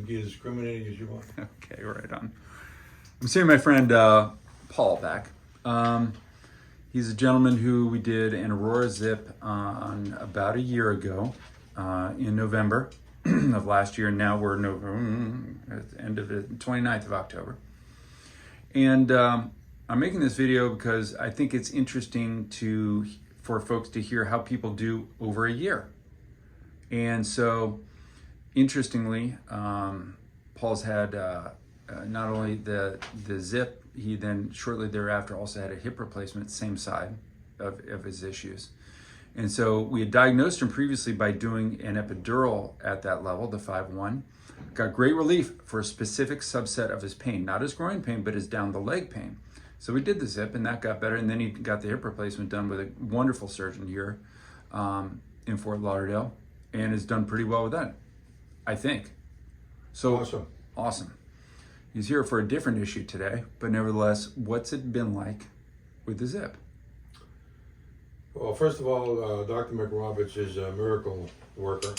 can be as discriminating as you want. Okay, right on. I'm seeing my friend Paul back. He's a gentleman who we did an Aurora Zip on about a year ago in November of last year. Now we're at the end of it, 29th of October. And I'm making this video because I think it's interesting for folks to hear how people do over a year. And so, interestingly, Paul's had not only the zip, he then shortly thereafter also had a hip replacement, same side of his issues. And so we had diagnosed him previously by doing an epidural at that level, the 5-1. Got great relief for a specific subset of his pain, not his groin pain, but his down the leg pain. So we did the zip and that got better. And then he got the hip replacement done with a wonderful surgeon here in Fort Lauderdale and has done pretty well with that, I think. So awesome. He's here for a different issue today, but nevertheless, what's it been like with the zip? Well, first of all, Dr. McRoberts is a miracle worker.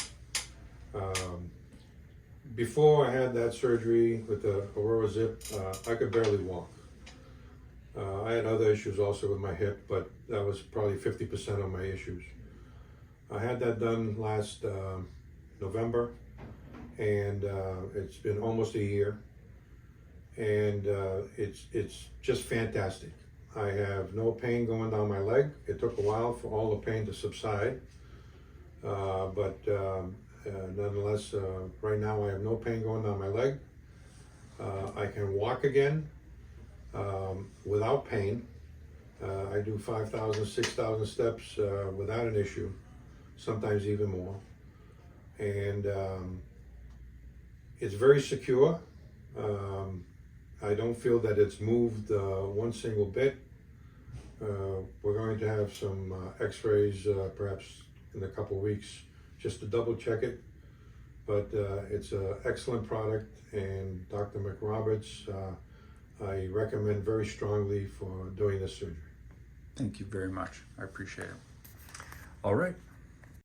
Before I had that surgery with the Aurora Zip, I could barely walk. I had other issues also with my hip, but that was probably 50% of my issues. I had that done last November, and it's been almost a year, and it's just fantastic. I have no pain going down my leg. It took a while for all the pain to subside, but nonetheless, right now I have no pain going down my leg. I can walk again without pain. I do 5,000, 6,000 steps without an issue, sometimes even more. And it's very secure. I don't feel that it's moved one single bit. We're going to have some x-rays perhaps in a couple of weeks just to double check it. But it's an excellent product, and Dr. McRoberts, I recommend very strongly for doing this surgery. Thank you very much. I appreciate it. All right.